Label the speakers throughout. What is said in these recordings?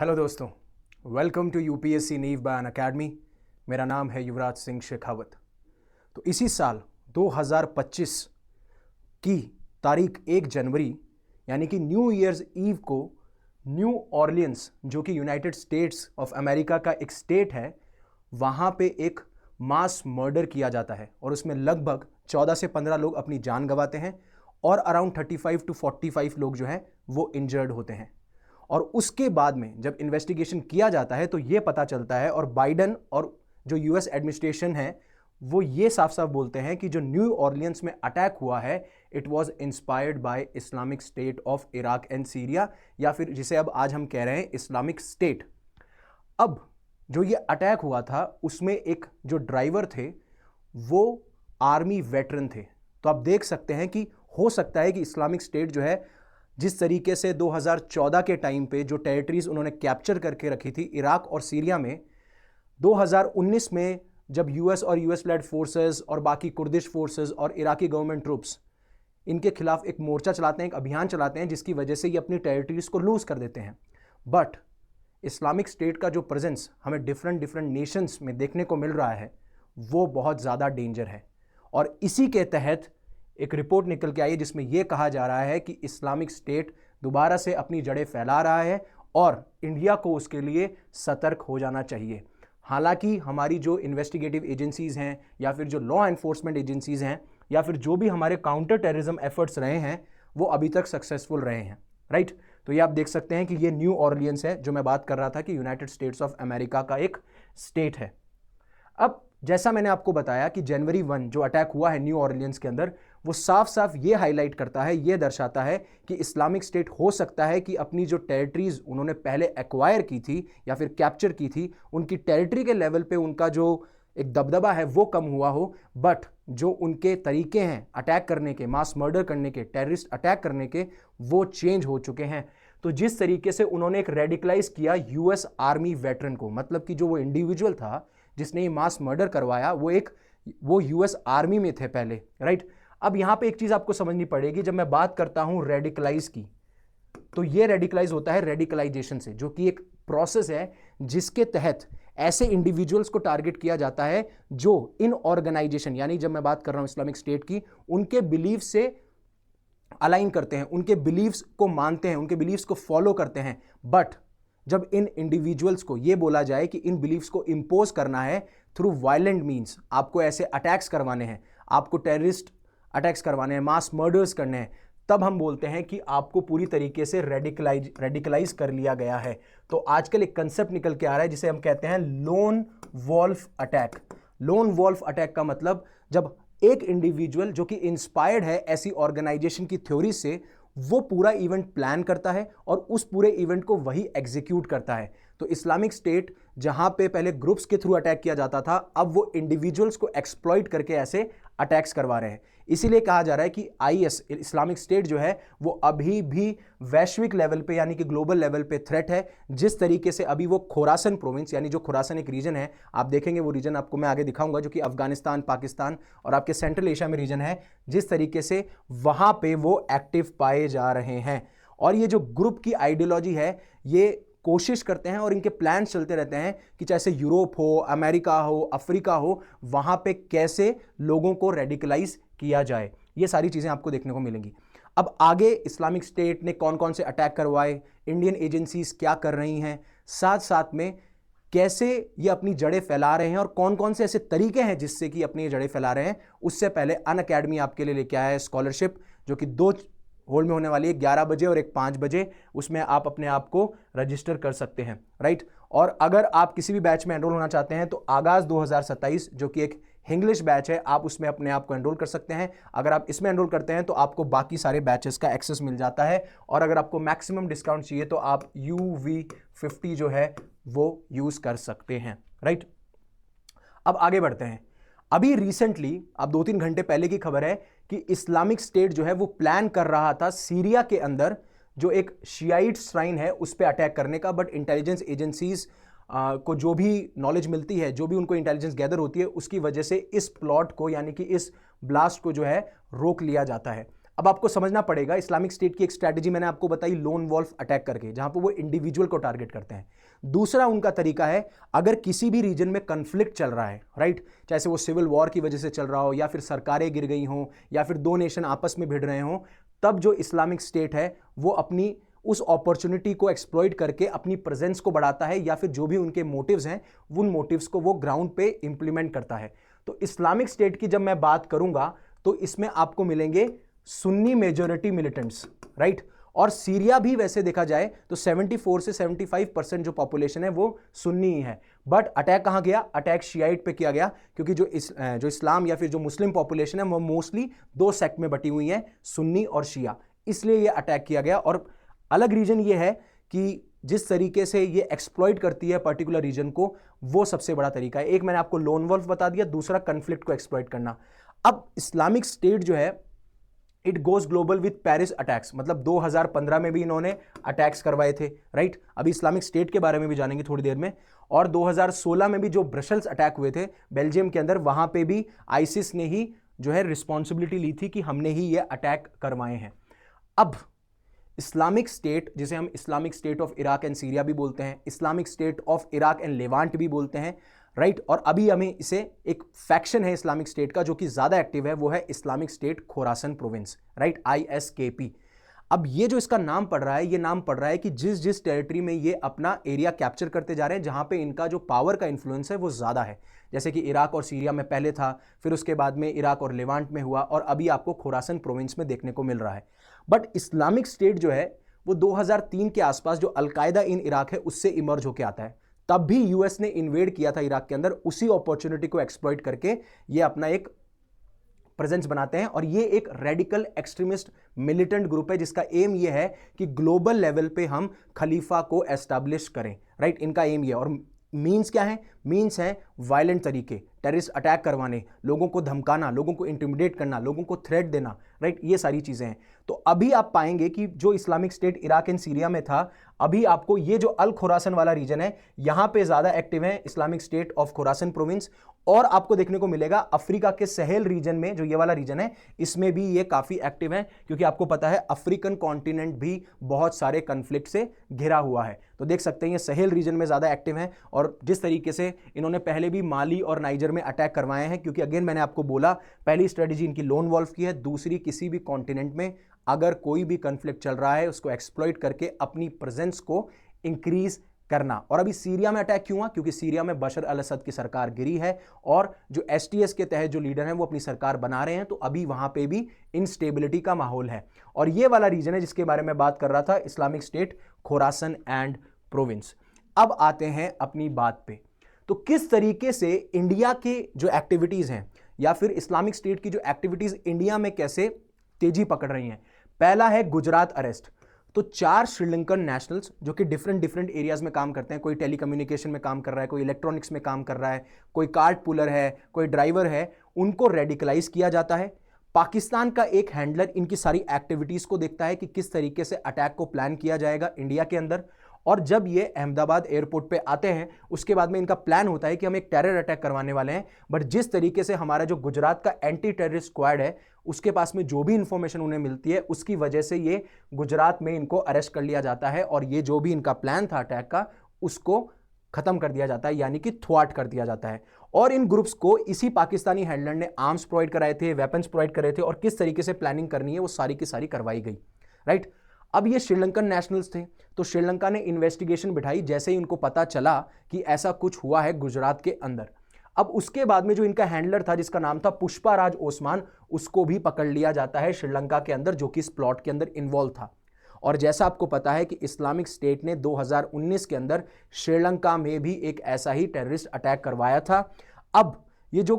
Speaker 1: Hello दोस्तों, welcome to UPSC नीव bye अन academy. मेरा नाम है युवराज सिंह शेखावत। तो इसी साल 2025 की तारीख 1 जनवरी यानी कि न्यू ईयर्स ईव को न्यू ऑर्लियंस, जो कि यूनाइटेड स्टेट्स ऑफ अमेरिका का एक स्टेट है, वहाँ पे एक मास मर्डर किया जाता है और उसमें लगभग 14 से 15 लोग अपनी जान गंवाते हैं और अराउंड 35 टू 45 लोग जो हैं वो इंजर्ड होते हैं। और उसके बाद में जब इन्वेस्टिगेशन किया जाता है तो यह पता चलता है, और बाइडन और जो यूएस एडमिनिस्ट्रेशन है वो ये साफ साफ बोलते हैं कि जो न्यू ऑर्लियंस में अटैक हुआ है it was inspired by Islamic state of Iraq and Syria, या फिर जिसे अब आज हम कह रहे हैं इस्लामिक स्टेट। अब जो ये अटैक हुआ था उसमें एक जो ड्राइवर थे वो आर्मी वेटरन थे। तो आप देख सकते हैं कि हो सकता है कि इस्लामिक स्टेट जो है, जिस तरीके से 2014 के टाइम पे जो टेरिटरीज उन्होंने कैप्चर करके रखी थी इराक और सीरिया में, 2019 में जब यूएस और यूएस लेड फोर्सेस और बाकी कुर्दिश फोर्सेस और इराकी गवर्नमेंट ट्रूप्स इनके खिलाफ एक मोर्चा चलाते हैं, एक अभियान चलाते हैं, जिसकी वजह से ये अपनी टेरिटरीज को लूज कर देते हैं। बट इस्लामिक स्टेट का जो प्रेजेंस हमें डिफरेंट नेशंस में देखने को मिल रहा है वो बहुत ज़्यादा डेंजर है। और इसी के तहत एक रिपोर्ट निकल के आई है जिसमें यह कहा जा रहा है कि इस्लामिक स्टेट दोबारा से अपनी जड़ें फैला रहा है और इंडिया को उसके लिए सतर्क हो जाना चाहिए। हालांकि हमारी जो इन्वेस्टिगेटिव एजेंसीज हैं या फिर जो लॉ एनफोर्समेंट एजेंसीज हैं या फिर जो भी हमारे काउंटर टेररिज्म एफर्ट्स रहे हैं वो अभी तक सक्सेसफुल रहे हैं, राइट। तो ये आप देख सकते हैं कि ये न्यू ऑर्लियंस है जो मैं बात कर रहा था कि यूनाइटेड स्टेट्स ऑफ अमेरिका का एक स्टेट है। अब जैसा मैंने आपको बताया कि जनवरी 1 जो अटैक हुआ है न्यू ऑर्लियंस के अंदर, वो साफ साफ ये हाईलाइट करता है, ये दर्शाता है कि इस्लामिक स्टेट हो सकता है कि अपनी जो टेरिटरीज उन्होंने पहले एक्वायर की थी या फिर कैप्चर की थी, उनकी टेरिटरी के लेवल पे उनका जो एक दबदबा है वो कम हुआ हो, बट जो उनके तरीके हैं अटैक करने के, मास मर्डर करने के, टेररिस्ट अटैक करने के, वो चेंज हो चुके हैं। तो जिस तरीके से उन्होंने एक रेडिकलाइज किया यूएस आर्मी वेटरन को, मतलब कि जो वो इंडिविजुअल था जिसने ये मास मर्डर करवाया वो यूएस आर्मी में थे पहले, राइट। अब यहां पे एक चीज आपको समझनी पड़ेगी, जब मैं बात करता हूं रेडिकलाइज की, तो ये रेडिकलाइज होता है रेडिकलाइजेशन से, जो कि एक प्रोसेस है जिसके तहत ऐसे इंडिविजुअल्स को टारगेट किया जाता है जो इन ऑर्गेनाइजेशन, यानी जब मैं बात कर रहा हूं इस्लामिक स्टेट की, उनके बिलीफ से अलाइन करते हैं, उनके बिलीव्स को मानते हैं, उनके बिलीव्स को फॉलो करते हैं। बट जब इन इंडिविजुअल्स को यह बोला जाए कि इन बिलीव्स को इंपोज करना है थ्रू वायलेंट मीन्स, आपको ऐसे अटैक्स करवाने हैं, आपको टेररिस्ट अटैक्स करवाने हैं, मास मर्डर्स करने हैं, तब हम बोलते हैं कि आपको पूरी तरीके से रेडिकलाइज कर लिया गया है। तो आजकल एक कंसेप्ट निकल के आ रहा है जिसे हम कहते हैं lone wolf attack. Lone wolf attack का मतलब जब एक इंडिविजुअल जो कि इंस्पायर्ड है ऐसी ऑर्गेनाइजेशन की थ्योरी से, वो पूरा इवेंट प्लान करता है और उस पूरे इवेंट को वही एग्जीक्यूट करता है। तो इस्लामिक स्टेट जहां पे पहले ग्रुप्स के थ्रू अटैक किया जाता था, अब वो इंडिविजुअल्स को एक्सप्लॉइट करके ऐसे अटैक्स करवा रहे हैं। इसीलिए कहा जा रहा है कि आईएस इस्लामिक स्टेट जो है वो अभी भी वैश्विक लेवल पे यानी कि ग्लोबल लेवल पे थ्रेट है। जिस तरीके से अभी वो खुरासन प्रोविंस, यानी जो खुरासन एक रीजन है, आप देखेंगे वो रीजन आपको मैं आगे दिखाऊंगा, जो कि अफगानिस्तान, पाकिस्तान और आपके सेंट्रल एशिया में रीजन है, जिस तरीके से वहां पे वो एक्टिव पाए जा रहे हैं। और ये जो ग्रुप की आइडियोलॉजी है, ये कोशिश करते हैं और इनके प्लान चलते रहते हैं कि चाहे यूरोप हो, अमेरिका हो, अफ्रीका हो, वहां पे कैसे लोगों को रेडिकलाइज किया जाए। ये सारी चीजें आपको देखने को मिलेंगी। अब आगे इस्लामिक स्टेट ने कौन कौन से अटैक करवाए, इंडियन एजेंसीज क्या कर रही हैं, साथ साथ में कैसे ये अपनी जड़ें फैला रहे हैं और कौन कौन से ऐसे तरीके हैं जिससे कि अपनी जड़ें फैला रहे हैं, उससे पहले अन अकेडमी आपके लिए लेके आया है स्कॉलरशिप, जो कि 2 होल में होने वाली है, 11 बजे और एक 5 बजे। उसमें आप अपने आप को रजिस्टर कर सकते हैं, राइट। और अगर आप किसी भी बैच में एनरोल होना चाहते हैं तो आगाज 2027 जो कि एक इंग्लिश बैच है, आप उसमें अपने आप को एनरोल कर सकते हैं। अगर आप इसमें एनरोल करते हैं तो आपको बाकी सारे बैचेस का एक्सेस मिल जाता है, और अगर आपको मैक्सिमम डिस्काउंट चाहिए तो आप UV50 जो है वो यूज कर सकते हैं, राइट। अब आगे बढ़ते हैं। अभी रिसेंटली, अब 2-3 घंटे पहले की खबर है कि इस्लामिक स्टेट जो है वो प्लान कर रहा था सीरिया के अंदर जो एक शियाइट श्राइन है उस पर अटैक करने का, बट इंटेलिजेंस एजेंसीज को जो भी नॉलेज मिलती है, जो भी उनको इंटेलिजेंस गैदर होती है, उसकी वजह से इस प्लॉट को यानी कि इस ब्लास्ट को जो है रोक लिया जाता है। अब आपको समझना पड़ेगा, इस्लामिक स्टेट की एक स्ट्रैटेजी मैंने आपको बताई, लोन वॉल्फ अटैक करके, जहां पर वो इंडिविजुअल को टारगेट करते हैं। दूसरा उनका तरीका है, अगर किसी भी रीजन में कंफ्लिक्ट चल रहा है, राइट, चाहे वो सिविल वॉर की वजह से चल रहा हो, या फिर सरकारें गिर गई हों, या फिर दो नेशन आपस में भिड़ रहे हों, तब जो इस्लामिक स्टेट है वो अपनी उस अपॉर्चुनिटी को एक्सप्लॉइट करके अपनी प्रेजेंस को बढ़ाता है, या फिर जो भी उनके मोटिव्स हैं उन मोटिव्स को वो ग्राउंड पे इंप्लीमेंट करता है। तो इस्लामिक स्टेट की जब मैं बात करूंगा तो इसमें आपको मिलेंगे सुन्नी मेजॉरिटी मिलिटेंट्स, राइट, और सीरिया भी वैसे देखा जाए तो 74 से 75% जो पॉपुलेशन है वो सुन्नी ही है। बट अटैक कहां गया? अटैक शियाइट पे किया गया, क्योंकि जो इस्लाम या फिर जो मुस्लिम पॉपुलेशन है वो मोस्टली दो सेक्ट में बटी हुई है, सुन्नी और शिया, इसलिए ये अटैक किया गया। और अलग रीजन ये है कि जिस तरीके से ये एक्सप्लॉइट करती है पर्टिकुलर रीजन को, वो सबसे बड़ा तरीका है। एक मैंने आपको लोन वॉल्फ बता दिया, दूसरा कन्फ्लिक्ट को एक्सप्लॉइट करना। अब इस्लामिक स्टेट जो है it goes global with Paris attacks, मतलब 2015 में भी इन्होंने अटैक्स करवाए थे, राइट। अभी इस्लामिक स्टेट के बारे में भी जानेंगे थोड़ी देर में। और 2016 में भी जो ब्रसेल्स अटैक हुए थे बेल्जियम के अंदर, वहां पे भी आईसिस ने ही जो है रिस्पॉन्सिबिलिटी ली थी कि हमने ही ये अटैक करवाए हैं। अब इस्लामिक स्टेट, जिसे हम Islamic state of Iraq and Syria भी बोलते हैं, Islamic state of Iraq and Levant भी बोलते हैं, राइट। और अभी हमें इसे एक फैक्शन है इस्लामिक स्टेट का जो कि ज्यादा एक्टिव है, वो है Islamic State Khorasan province, right, ISKP। अब ये जो इसका नाम पड़ रहा है, ये नाम पड़ रहा है कि जिस जिस टेरिटरी में ये अपना एरिया कैप्चर करते जा रहे हैं, जहां पे इनका जो पावर का इन्फ्लुएंस है वो ज्यादा है, जैसे कि इराक और सीरिया में पहले था, फिर उसके बाद में इराक और लेवांट में हुआ, और अभी आपको खोरासन प्रोविंस में देखने को मिल रहा है। बट इस्लामिक स्टेट जो है वो 2003 के आसपास जो अलकायदा इन इराक है उससे इमर्ज होकर आता है। तब भी यूएस ने इन्वेड किया था इराक के अंदर, उसी अपॉर्चुनिटी को एक्सप्लॉइट करके ये अपना एक प्रेजेंस बनाते हैं। और ये एक रेडिकल एक्सट्रीमिस्ट मिलिटेंट ग्रुप है जिसका एम ये है कि ग्लोबल लेवल पे हम खलीफा को एस्टैब्लिश करें, राइट, इनका एम ये है। और मीन्स क्या है? मीन्स है वायलेंट तरीके, टेररिस्ट अटैक करवाने, लोगों को धमकाना, लोगों को इंटिमिडेट करना, लोगों को थ्रेट देना, राइट, ये सारी चीजें हैं। तो अभी आप पाएंगे कि जो Islamic state Iraq and Syria में था, अभी आपको ये जो अल खुरासन वाला रीजन है यहां पे ज्यादा एक्टिव है Islamic state of Khurasan province. और आपको देखने को मिलेगा अफ्रीका के सहेल रीजन में, जो ये वाला रीजन है, इसमें भी ये काफी एक्टिव है, क्योंकि आपको पता है अफ्रीकन कॉन्टिनेंट भी बहुत सारे कन्फ्लिक्ट से घिरा हुआ है। तो देख सकते हैं ये सहेल रीजन में ज्यादा एक्टिव है। और जिस तरीके से इन्होंने पहले भी माली और नाइजर में अटैक करवाए हैं, क्योंकि अगेन मैंने आपको बोला पहली स्ट्रेटेजी इनकी लोन वॉल्फ की है, दूसरी किसी भी कॉन्टिनेंट में अगर कोई भी कन्फ्लिक्ट चल रहा है उसको एक्सप्लॉइट करके अपनी प्रेजेंस को इंक्रीज करना। और अभी सीरिया में अटैक क्यों हुआ? क्योंकि सीरिया में बशर अल असद की सरकार गिरी है और जो STS के तहत जो लीडर हैं वो अपनी सरकार बना रहे हैं, तो अभी वहां पे भी इनस्टेबिलिटी का माहौल है। और ये वाला रीजन है जिसके बारे में बात कर रहा था, Islamic State Khorasan and province. अब आते हैं अपनी बात पे, तो किस तरीके से इंडिया के जो एक्टिविटीज हैं या फिर इस्लामिक स्टेट की जो एक्टिविटीज इंडिया में कैसे तेजी पकड़ रही हैं। पहला है गुजरात अरेस्ट। तो 4 श्रीलंकन नेशनल्स जो कि डिफरेंट एरियाज में काम करते हैं, कोई टेलीकम्युनिकेशन में काम कर रहा है, कोई इलेक्ट्रॉनिक्स में काम कर रहा है, कोई कार्ट पुलर है, कोई ड्राइवर है, उनको रेडिकलाइज किया जाता है। पाकिस्तान का एक हैंडलर इनकी सारी एक्टिविटीज को देखता है कि किस तरीके से अटैक को प्लान किया जाएगा इंडिया के अंदर। और जब ये अहमदाबाद एयरपोर्ट पे आते हैं उसके बाद में इनका प्लान होता है कि हम एक टेरर अटैक करवाने वाले हैं। बट जिस तरीके से हमारा जो गुजरात का एंटी टेररिस्ट स्क्वाड है उसके पास में जो भी इंफॉर्मेशन उन्हें मिलती है उसकी वजह से ये गुजरात में इनको अरेस्ट कर लिया जाता है और ये जो भी इनका प्लान था अटैक का उसको खत्म कर दिया जाता है, यानी कि थ्वाट कर दिया जाता है। और इन ग्रुप्स को इसी पाकिस्तानी हैंडलर ने आर्म्स प्रोवाइड कराए थे, वेपन्स प्रोवाइड करे थे और किस तरीके से प्लानिंग करनी है वो सारी की सारी करवाई गई, राइट। अब ये श्रीलंकन नेशनल्स थे तो श्रीलंका ने इन्वेस्टिगेशन बिठाई जैसे ही उनको पता चला कि ऐसा कुछ हुआ है गुजरात के अंदर। अब उसके बाद में जो इनका हैंडलर था जिसका नाम था पुष्पाराज ओस्मान, उसको भी पकड़ लिया जाता है श्रीलंका के अंदर, जो कि इस प्लॉट के अंदर इन्वॉल्व था। और जैसा आपको पता है कि इस्लामिक स्टेट ने 2019 के अंदर श्रीलंका में भी एक ऐसा ही टेररिस्ट अटैक करवाया था। अब ये जो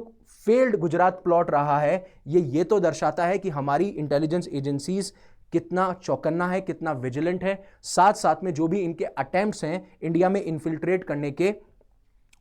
Speaker 1: फेल्ड गुजरात प्लॉट रहा है ये तो दर्शाता है कि हमारी इंटेलिजेंस एजेंसीज कितना चौकन्ना है, कितना विजिलेंट है। साथ साथ में जो भी इनके अटेम्प्ट्स हैं इंडिया में इन्फिल्ट्रेट करने के,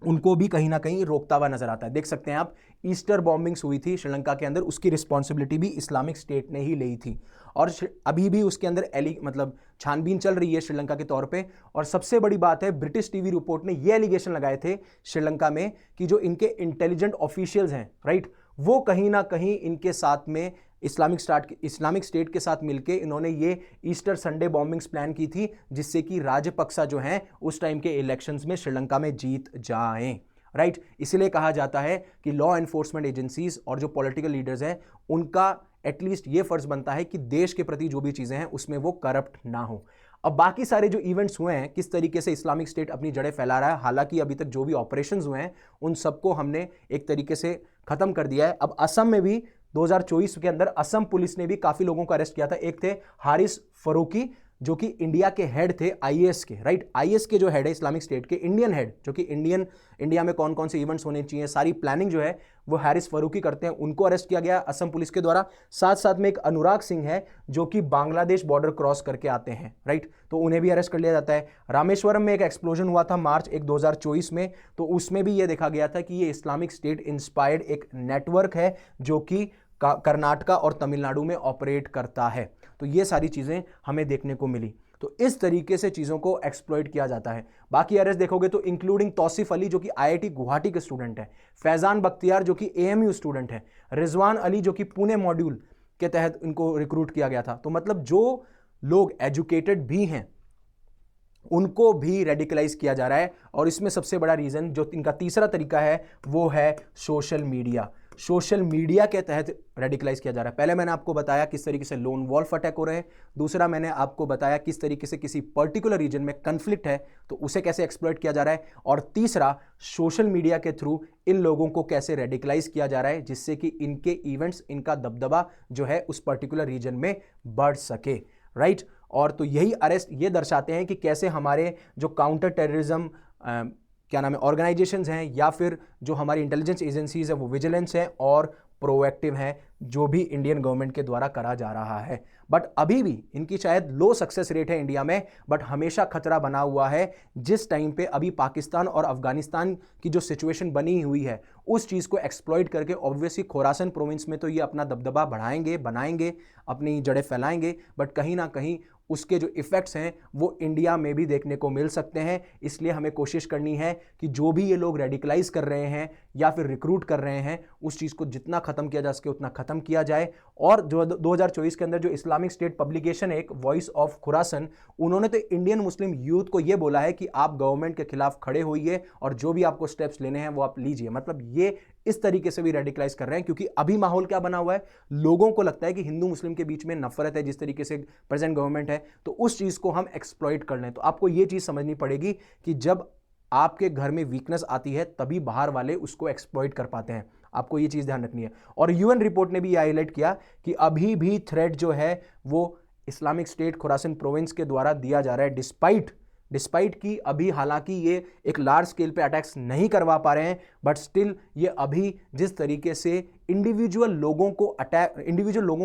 Speaker 1: उनको भी कहीं ना कहीं रोकता हुआ नजर आता है। देख सकते हैं आप, ईस्टर बॉम्बिंग्स हुई थी श्रीलंका के अंदर, उसकी रिस्पॉन्सिबिलिटी भी इस्लामिक स्टेट ने ही ली थी और अभी भी उसके अंदर मतलब छानबीन चल रही है श्रीलंका के तौर पे। और सबसे बड़ी बात है, ब्रिटिश टीवी रिपोर्ट ने ये एलिगेशन लगाए थे श्रीलंका में कि जो इनके इंटेलिजेंट ऑफिशियल्स हैं, राइट, वो कहीं ना कहीं इनके साथ में इस्लामिक स्टेट के साथ मिलके इन्होंने ये ईस्टर संडे बॉम्बिंग्स प्लान की थी, जिससे कि राजपक्सा जो हैं उस टाइम के इलेक्शंस में श्रीलंका में जीत जाएं, राइट। इसलिए कहा जाता है कि लॉ एनफोर्समेंट एजेंसीज और जो पॉलिटिकल लीडर्स हैं उनका एटलीस्ट ये फर्ज बनता है कि देश के प्रति जो भी चीजें हैं उसमें वो करप्ट ना हो। अब बाकी सारे जो इवेंट्स हुए हैं, किस तरीके से इस्लामिक स्टेट अपनी जड़ें फैला रहा है, हालांकि अभी तक जो भी ऑपरेशंस हुए हैं उन सबको हमने एक तरीके से खत्म कर दिया है। अब असम में भी 2024 के अंदर असम पुलिस ने भी काफी लोगों को अरेस्ट किया था। एक थे हारिस फरूकी जो कि इंडिया के हेड थे आईएएस के, राइट। आईएएस के जो हेड है इस्लामिक स्टेट के, इंडियन हेड, जो कि इंडिया में कौन कौन से इवेंट्स होने चाहिए सारी प्लानिंग जो है वो हारिस फरूकी करते हैं, उनको अरेस्ट किया गया असम पुलिस के द्वारा। साथ साथ में एक अनुराग सिंह है जो कि बांग्लादेश बॉर्डर क्रॉस करके आते हैं, राइट, तो उन्हें भी अरेस्ट कर लिया जाता है। रामेश्वरम में एक एक्सप्लोजन हुआ था मार्च 2024 में, तो उसमें भी यह देखा गया था कि ये इस्लामिक स्टेट इंस्पायर्ड एक नेटवर्क है जो कि कर्नाटका और तमिलनाडु में ऑपरेट करता है। तो ये सारी चीजें हमें देखने को मिली। तो इस तरीके से चीजों को एक्सप्लॉइट किया जाता है। बाकी अरेस्ट देखोगे तो इंक्लूडिंग तौसीफ अली जो कि आईआईटी गुवाहाटी के स्टूडेंट है, फैजान बख्तियार जो कि एएमयू स्टूडेंट है, रिजवान अली जो कि पुणे मॉड्यूल के तहत इनको रिक्रूट किया गया था। तो मतलब जो लोग एजुकेटेड भी हैं उनको भी रेडिकलाइज किया जा रहा है। और इसमें सबसे बड़ा रीजन जो इनका तीसरा तरीका है वो है सोशल मीडिया। सोशल मीडिया के तहत रेडिकलाइज किया जा रहा है। पहले मैंने आपको बताया किस तरीके से लोन वॉल्फ अटैक हो रहे हैं, दूसरा मैंने आपको बताया किस तरीके से किसी पर्टिकुलर रीजन में कंफ्लिक्ट है तो उसे कैसे एक्सप्लॉइट किया जा रहा है, और तीसरा सोशल मीडिया के थ्रू इन लोगों को कैसे रेडिकलाइज किया जा रहा है जिससे कि इनके इवेंट्स, इनका दबदबा जो है उस पर्टिकुलर रीजन में बढ़ सके, राइट। और तो यही अरेस्ट ये दर्शाते हैं कि कैसे हमारे जो काउंटर टेररिज्म क्या नाम है ऑर्गेनाइजेशंस हैं या फिर जो हमारी इंटेलिजेंस एजेंसीज है वो विजिलेंस हैं और प्रोएक्टिव हैं, जो भी इंडियन गवर्नमेंट के द्वारा करा जा रहा है। बट अभी भी इनकी शायद लो सक्सेस रेट है इंडिया में, बट हमेशा खतरा बना हुआ है। जिस टाइम पे अभी पाकिस्तान और अफगानिस्तान की जो सिचुएशन बनी हुई है उस चीज़ को एक्सप्लॉइट करके ऑब्वियसली खोरासन प्रोविंस में तो ये अपना दबदबा बढ़ाएंगे, बनाएंगे, अपनी जड़ें फैलाएंगे, बट कहीं ना कहीं उसके जो इफेक्ट्स हैं वो इंडिया में भी देखने को मिल सकते हैं। इसलिए हमें कोशिश करनी है कि जो भी ये लोग रेडिकलाइज कर रहे हैं या फिर रिक्रूट कर रहे हैं उस चीज़ को जितना खत्म किया जा सके उतना खत्म किया जाए। और जो 2024 के अंदर जो इस्लामिक स्टेट पब्लिकेशन है एक वॉइस ऑफ खुरासन, उन्होंने तो इंडियन मुस्लिम यूथ को ये बोला है कि आप गवर्नमेंट के खिलाफ खड़े होइए और जो भी आपको स्टेप्स लेने हैं वो आप लीजिए। मतलब ये इस तरीके से भी रेडिकलाइज कर रहे हैं क्योंकि अभी माहौल क्या बना हुआ है, लोगों को लगता है कि हिंदू मुस्लिम के बीच में नफरत है जिस तरीके से प्रेजेंट गवर्नमेंट है, तो उस चीज को हम एक्सप्लॉइट कर लें। तो आपको यह चीज समझनी पड़ेगी कि जब आपके घर में वीकनेस आती है तभी बाहर वाले उसको एक्सप्लॉइट कर पाते हैं। आपको यह चीज ध्यान रखनी है। और यूएन रिपोर्ट ने भी यह हाईलाइट किया कि अभी भी थ्रेट जो है वो इस्लामिक स्टेट खुरासन प्रोविंस के द्वारा दिया जा रहा है, डिस्पाइट कि अभी हालांकि ये एक लार्ज स्केल पे अटैक्स नहीं करवा पा रहे हैं, बट स्टिल ये अभी जिस तरीके से इंडिविजुअल लोगों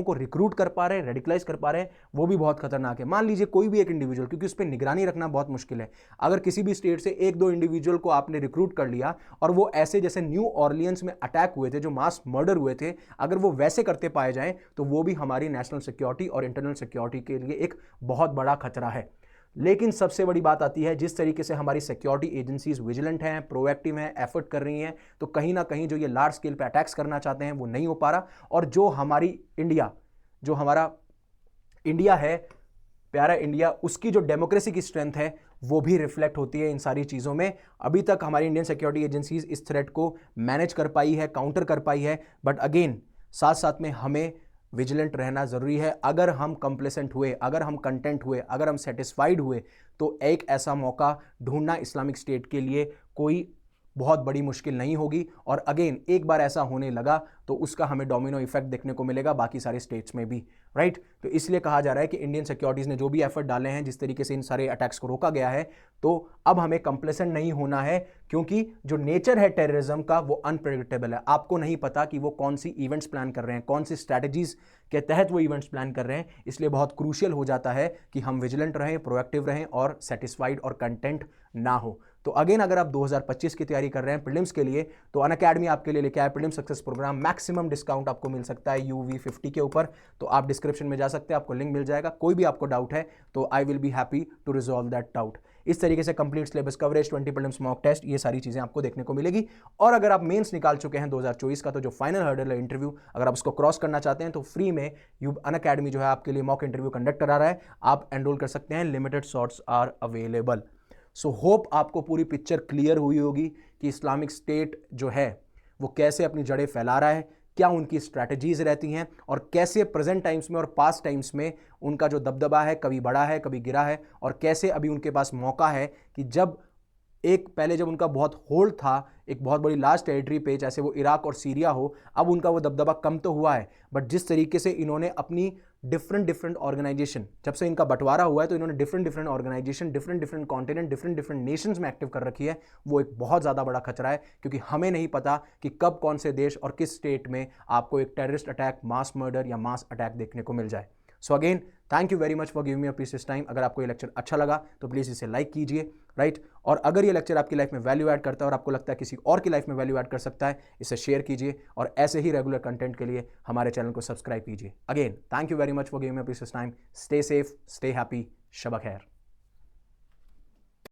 Speaker 1: को रिक्रूट कर पा रहे हैं, रेडिकलाइज कर पा रहे हैं, वो भी बहुत खतरनाक है। मान लीजिए कोई भी एक इंडिविजुअल, क्योंकि उस पर निगरानी रखना बहुत मुश्किल है, अगर किसी भी स्टेट से एक दो इंडिविजुअल को आपने रिक्रूट कर लिया और वो ऐसे जैसे न्यू ऑर्लियंस में अटैक हुए थे, जो मास मर्डर हुए थे, अगर वो वैसे करते पाए जाएं तो वो भी हमारी नेशनल सिक्योरिटी और इंटरनल सिक्योरिटी के लिए एक बहुत बड़ा खतरा है। लेकिन सबसे बड़ी बात आती है जिस तरीके से हमारी सिक्योरिटी एजेंसीज विजिलेंट हैं, प्रोएक्टिव हैं, एफर्ट कर रही हैं, तो कहीं ना कहीं जो ये लार्ज स्केल पे अटैक्स करना चाहते हैं वो नहीं हो पा रहा। और जो हमारा इंडिया है, प्यारा इंडिया, उसकी जो डेमोक्रेसी की स्ट्रेंथ है वो भी रिफ्लेक्ट होती है इन सारी चीज़ों में। अभी तक हमारी इंडियन सिक्योरिटी एजेंसीज इस थ्रेट को मैनेज कर पाई है, काउंटर कर पाई है, बट अगेन साथ साथ में हमें विजिलेंट रहना जरूरी है। अगर हम कंप्लेसेंट हुए, अगर हम कंटेंट हुए, अगर हम सेटिस्फाइड हुए, तो एक ऐसा मौका ढूंढना इस्लामिक स्टेट के लिए कोई बहुत बड़ी मुश्किल नहीं होगी। और अगेन एक बार ऐसा होने लगा तो उसका हमें डोमिनो इफेक्ट देखने को मिलेगा बाकी सारे स्टेट्स में भी, राइट। तो इसलिए कहा जा रहा है कि इंडियन सिक्योरिटीज ने जो भी एफर्ट डाले हैं, जिस तरीके से इन सारे अटैक्स को रोका गया है, तो अब हमें कंप्लेसेंट नहीं होना है, क्योंकि जो नेचर है टेररिज्म का वो अनप्रेडिक्टेबल है। आपको नहीं पता कि वो कौन सी इवेंट्स प्लान कर रहे हैं, कौन सी स्ट्रैटेजीज के तहत वो इवेंट्स प्लान कर रहे हैं। इसलिए बहुत क्रूशियल हो जाता है कि हम विजिलेंट रहें, प्रोएक्टिव रहें और सेटिस्फाइड और कंटेंट ना हो। तो अगेन अगर आप 2025 की तैयारी कर रहे हैं प्रीलिम्स के लिए, तो अनअकैडमी आपके लिए लेके आए prelims success program. Maximum discount आपको मिल सकता है UV50 के ऊपर, तो आप डिस्क्रिप्शन में जा सकते हैं, आपको लिंक मिल जाएगा। कोई भी आपको डाउट है तो I will be happy to resolve that doubt. इस तरीके से complete syllabus coverage, 20 prelims mock test, ये सारी चीज़ें आपको देखने को मिलेगी। और अगर आप मेंस निकाल चुके हैं 2024 का, तो जो फाइनल हर्डल है इंटरव्यू, अगर आप उसको क्रॉस करना चाहते हैं तो फ्री में अनअकैडमी जो है आपके लिए मॉक इंटरव्यू कंडक्ट करा रहा है, आप एनरोल कर सकते हैं। Limited slots are available. So hope आपको पूरी पिक्चर क्लियर हुई होगी कि इस्लामिक स्टेट जो है वो कैसे अपनी जड़ें फैला रहा है, क्या उनकी स्ट्रैटेजीज रहती हैं, और कैसे प्रेजेंट टाइम्स में और पास्ट टाइम्स में उनका जो दबदबा है कभी बढ़ा है कभी गिरा है, और कैसे अभी उनके पास मौका है कि जब पहले जब उनका बहुत होल्ड था एक बहुत बड़ी लार्ज टेरिटरी पे, चाहे वो इराक और सीरिया हो, अब उनका वो दबदबा कम तो हुआ है, बट जिस तरीके से इन्होंने अपनी डिफरेंट ऑर्गेनाइजेशन, जब से इनका बंटवारा हुआ है तो इन्होंने different organization, different continent, different nations में एक्टिव कर रखी है, वो एक बहुत ज़्यादा बड़ा खतरा है, क्योंकि हमें नहीं पता कि कब कौन से देश और किस स्टेट में आपको एक टेररिस्ट अटैक, मास मर्डर या मास अटैक देखने को मिल जाए। So again thank you very much for giving me a precious time. अगर आपको ये लेक्चर अच्छा लगा तो प्लीज़ इसे लाइक कीजिए, राइट। और अगर ये लेक्चर आपकी लाइफ में वैल्यू ऐड करता है और आपको लगता है किसी और की लाइफ में वैल्यू ऐड कर सकता है, इसे शेयर कीजिए, और ऐसे ही रेगुलर कंटेंट के लिए हमारे चैनल को सब्सक्राइब कीजिए। Again thank you very much for giving me a precious time. Stay safe, stay happy, शब खैर।